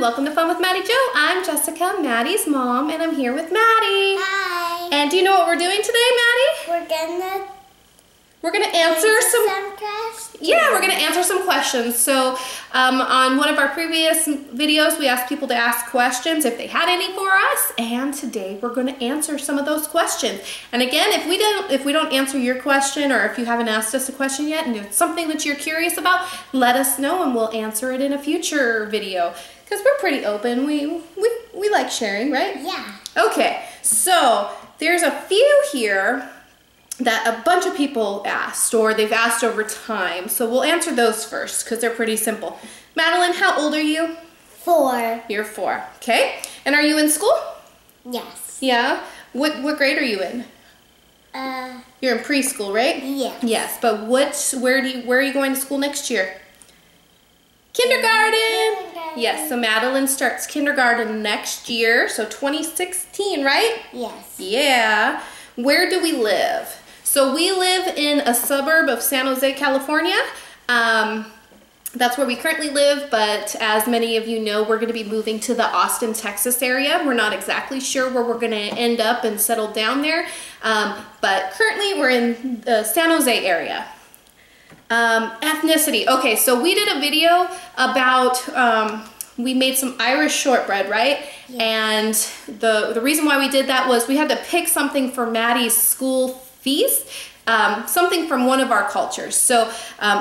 welcome to Fun with Maddie Jo. I'm Jessica, Maddie's mom, and I'm here with Maddie. Hi. And do you know what we're doing today, Maddie? We're gonna answer some questions. Yeah, we're gonna answer some questions. So on one of our previous videos, we asked people to ask questions if they had any for us, and today we're gonna answer some of those questions. And again, if we don't answer your question, or if you haven't asked us a question yet and it's something that you're curious about, let us know and we'll answer it in a future video. Because we're pretty open. We like sharing, right? Yeah. Okay, so there's a few here that a bunch of people asked, or they've asked over time. So we'll answer those first because they're pretty simple. Madeline, how old are you? 4. You're 4, okay. And are you in school? Yes. Yeah? What grade are you in? You're in preschool, right? Yes. Yes, but where are you going to school next year? Kindergarten. Yes, so Madeline starts kindergarten next year, so 2016, right? Yes. Yeah. Where do we live? So we live in a suburb of San Jose, California. That's where we currently live, but as many of you know, we're going to be moving to the Austin, Texas area. We're not exactly sure where we're going to end up and settle down there, but currently we're in the San Jose area. Ethnicity. Okay, so we did a video about we made some Irish shortbread, right? Yeah. And the reason why we did that was we had to pick something for Maddie's school feast, something from one of our cultures. So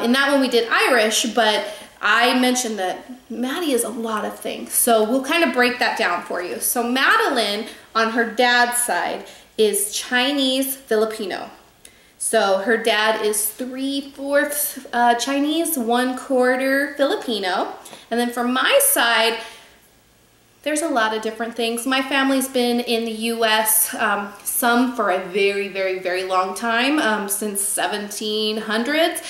in that one we did Irish, but I mentioned that Maddie is a lot of things. So we'll kind of break that down for you. So Madeline, on her dad's side, is Chinese Filipino. So her dad is 3/4 Chinese, 1/4 Filipino. And then from my side, there's a lot of different things. My family's been in the US, some for a very, very, very long time, since 1700s.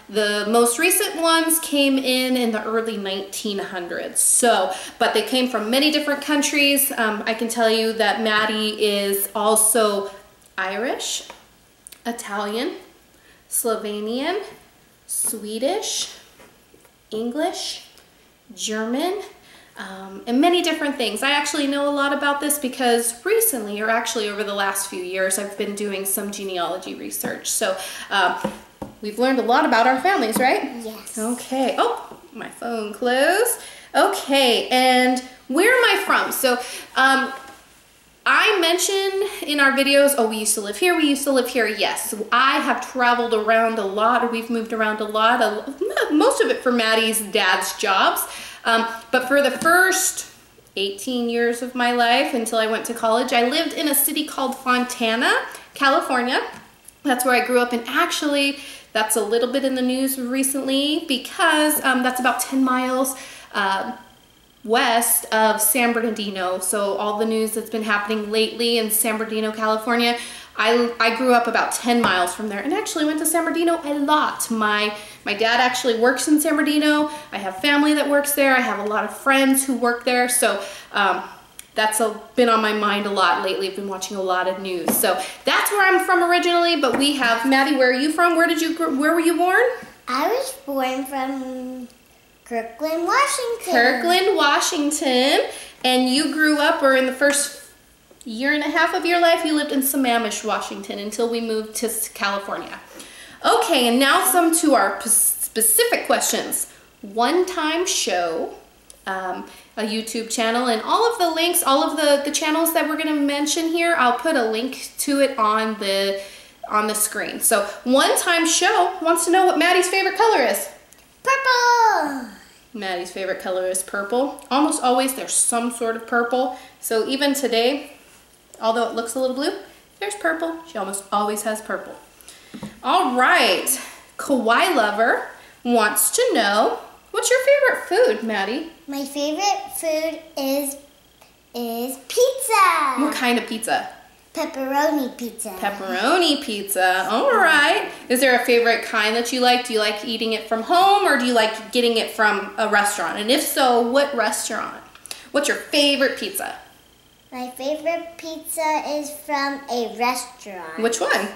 The most recent ones came in the early 1900s. So, but they came from many different countries. I can tell you that Maddie is also Irish, Italian, Slovenian, Swedish, English, German, and many different things. I actually know a lot about this because recently, or actually over the last few years, I've been doing some genealogy research. So we've learned a lot about our families, right? Yes. Okay. Oh, my phone closed. Okay, and where am I from? So I mentioned in our videos, oh, we used to live here, we used to live here. Yes, I have traveled around a lot, or we've moved around a lot, most of it for Maddie's dad's jobs. But for the first 18 years of my life, until I went to college, I lived in a city called Fontana, California. That's where I grew up, and actually, that's a little bit in the news recently because that's about 10 miles west of San Bernardino. So all the news that's been happening lately in San Bernardino, California, I grew up about 10 miles from there and actually went to San Bernardino a lot. My dad actually works in San Bernardino. I have family that works there. I have a lot of friends who work there. So that's been on my mind a lot lately. I've been watching a lot of news. So that's where I'm from originally, but we have, Maddie, where are you from? Where were you born? I was born from Kirkland, Washington. Kirkland, Washington. And you grew up, or in the first year and a half of your life, you lived in Sammamish, Washington, until we moved to California. Okay, and now some to our specific questions. One-time show, a YouTube channel, and all of the links, all of the channels that we're going to mention here, I'll put a link to it on the screen. So One-Time Show wants to know what Maddie's favorite color is. Purple! Maddie's favorite color is purple. Almost always there's some sort of purple. So even today, although it looks a little blue, there's purple. She almost always has purple. All right, Kawaii Lover wants to know, what's your favorite food, Maddie? My favorite food is pizza. What kind of pizza? Pepperoni pizza. Pepperoni pizza. All right. Is there a favorite kind that you like? Do you like eating it from home, or do you like getting it from a restaurant? And if so, what restaurant? What's your favorite pizza? My favorite pizza is from a restaurant. Which one?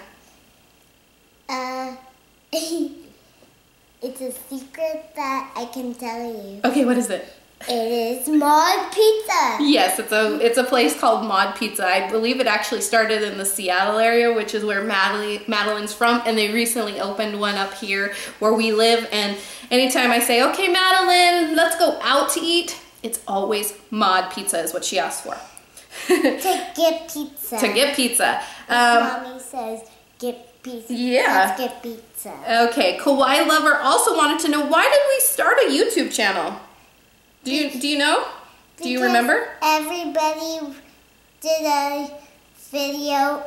It's a secret that I can tell you. Okay, what is it? It is Mod Pizza. Yes, it's a place called Mod Pizza. I believe it actually started in the Seattle area, which is where Madeline's from, and they recently opened one up here where we live. And anytime I say, "Okay, Madeline, let's go out to eat," it's always Mod Pizza is what she asks for. To get pizza. To get pizza. Mommy says, "Get pizza." Yeah. Let's get pizza. Okay, Kawaii Lover also wanted to know, why did we start a YouTube channel? Do you know? Do you remember? Everybody did a video,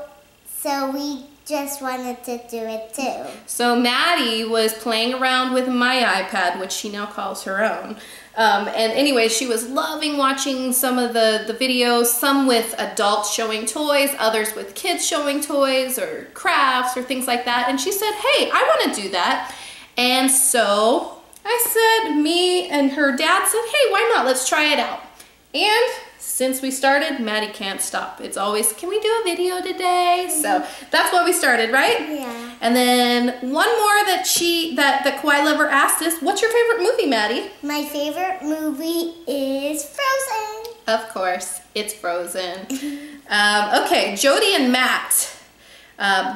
so we just wanted to do it too. So Maddie was playing around with my iPad, which she now calls her own. And anyway, she was loving watching some of the videos, some with adults showing toys, others with kids showing toys or crafts or things like that. And she said, "Hey, I want to do that." And so I said, me and her dad said, "Hey, why not? Let's try it out." And since we started, Maddie can't stop. It's always, "Can we do a video today?" So that's why we started, right? Yeah. And then one more that the Kawaii Lover asked is, "What's your favorite movie, Maddie?" My favorite movie is Frozen. Of course, it's Frozen. Okay, Jody and Matt.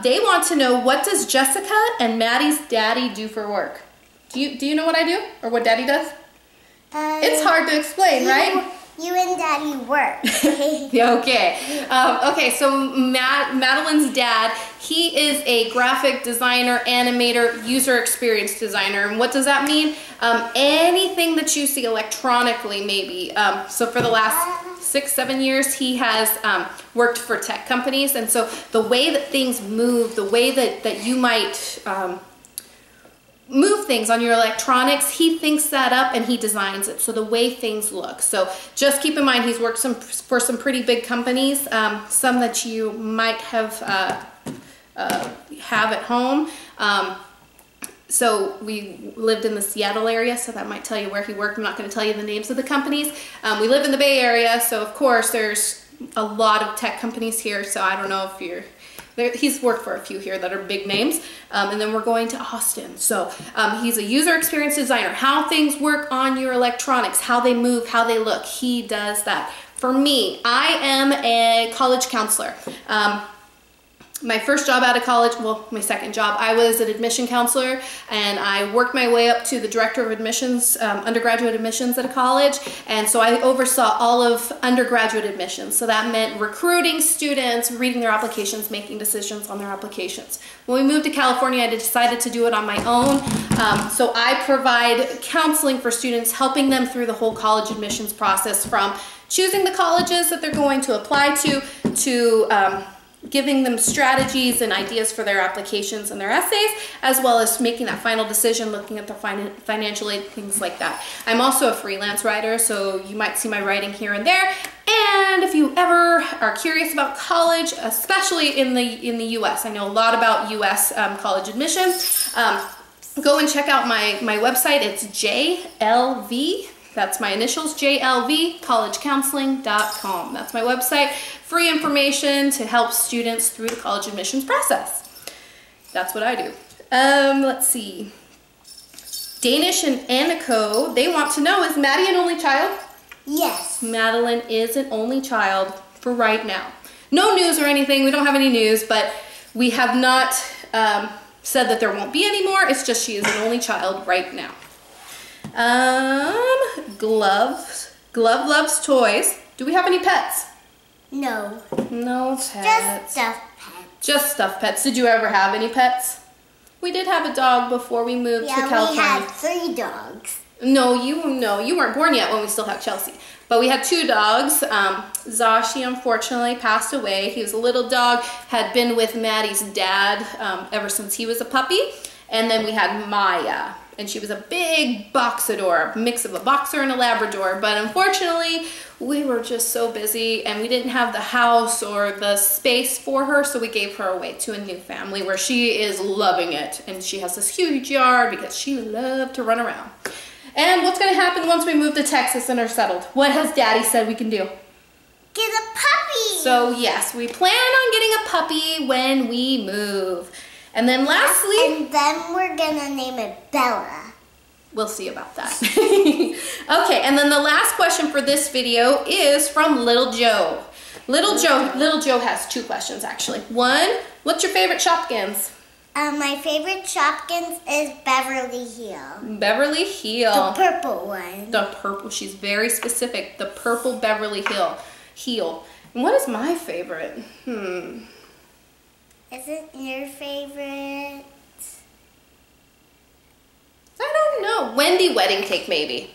They want to know, what does Jessica and Maddie's daddy do for work? Do you know what I do, or what Daddy does? It's hard to explain, right? You and Daddy work. Okay. Okay, so Madeline's dad, he is a graphic designer, animator, user experience designer. And what does that mean? Anything that you see electronically, maybe. So for the last 6-7 years, he has worked for tech companies. And so the way that things move, the way that you might move things on your electronics, he thinks that up and he designs it, so the way things look. So just keep in mind, he's worked for some pretty big companies, some that you might have at home. So we lived in the Seattle area, so that might tell you where he worked. I'm not going to tell you the names of the companies. We live in the Bay Area, so of course there's a lot of tech companies here, so I don't know if you're he's worked for a few here that are big names, and then we're going to Austin. So he's a user experience designer, how things work on your electronics, how they move, how they look. He does that. For me, I am a college counselor. My first job out of college, well, my second job, I was an admission counselor, and I worked my way up to the director of admissions, undergraduate admissions at a college, and so I oversaw all of undergraduate admissions. So that meant recruiting students, reading their applications, making decisions on their applications. When we moved to California, I decided to do it on my own. So I provide counseling for students, helping them through the whole college admissions process, from choosing the colleges that they're going to apply to giving them strategies and ideas for their applications and their essays, as well as making that final decision, looking at their financial aid, things like that. I'm also a freelance writer, so you might see my writing here and there. And if you ever are curious about college, especially in the US, I know a lot about US college admissions, go and check out my website. It's JLV. That's my initials, JLV, collegecounseling.com. That's my website. Free information to help students through the college admissions process. That's what I do. Let's see. Danish and Aniko, they want to know, is Maddie an only child? Yes. Madeline is an only child for right now. No news or anything. We don't have any news, but we have not said that there won't be any more. It's just she is an only child right now. Glove loves toys. Do we have any pets? No. No pets. Just stuffed pets. Just stuffed pets. Did you ever have any pets? We did have a dog before we moved to California. Yeah, we had 3 dogs. No, you weren't born yet when we still had Chelsea. But we had 2 dogs. Zashi unfortunately passed away. He was a little dog, had been with Maddie's dad ever since he was a puppy. And then we had Maya, and she was a big boxador, a mix of a boxer and a Labrador. But unfortunately, we were just so busy and we didn't have the house or the space for her, so we gave her away to a new family where she is loving it. And she has this huge yard because she loved to run around. And what's going to happen once we move to Texas and are settled? What has Daddy said we can do? Get a puppy! So yes, we plan on getting a puppy when we move. And then lastly... And then we're gonna name it Bella. We'll see about that. Okay, and then the last question for this video is from Little Joe. Little Joe has 2 questions actually. One, what's your favorite Shopkins? My favorite Shopkins is Beverly Hill. Beverly Hill. The purple one. The purple, she's very specific. The purple Beverly Hill. And what is my favorite? Isn't your favorite? I don't know. Wendy Wedding Cake, maybe.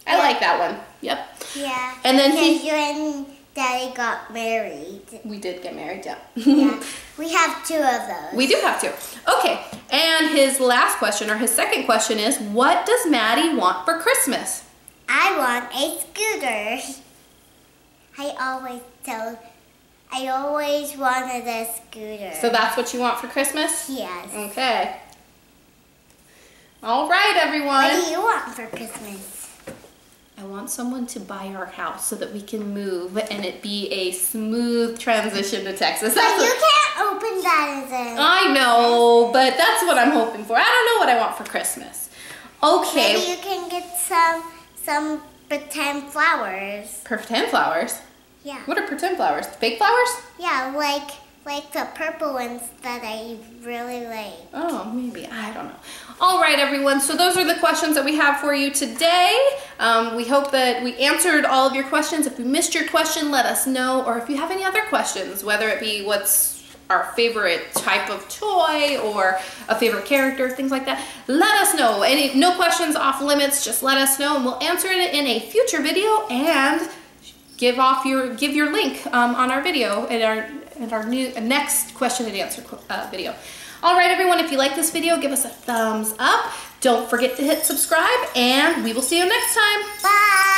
I like that one. Yep. Yeah. And then you and Daddy got married. We did get married, yeah. Yeah. We have 2 of those. We do have 2. Okay. And his last question, or his second question is, what does Maddie want for Christmas? I want a scooter. I always wanted a scooter. So that's what you want for Christmas? Yes. Okay. All right, everyone. What do you want for Christmas? I want someone to buy our house so that we can move and it be a smooth transition to Texas. But you can't open that as a... I know, but that's what I'm hoping for. I don't know what I want for Christmas. Okay. Maybe you can get some pretend flowers. Pretend flowers? Yeah. What are pretend flowers? Fake flowers? Yeah, like the purple ones that I really like. Oh, maybe. I don't know. All right, everyone. So those are the questions that we have for you today. We hope that we answered all of your questions. If we missed your question, let us know. Or if you have any other questions, whether it be what's our favorite type of toy or a favorite character, things like that, let us know. No questions off limits. Just let us know, and we'll answer it in a future video and give your link on our video in our next question and answer video. All right, everyone, if you like this video, give us a thumbs up. Don't forget to hit subscribe, and we will see you next time. Bye.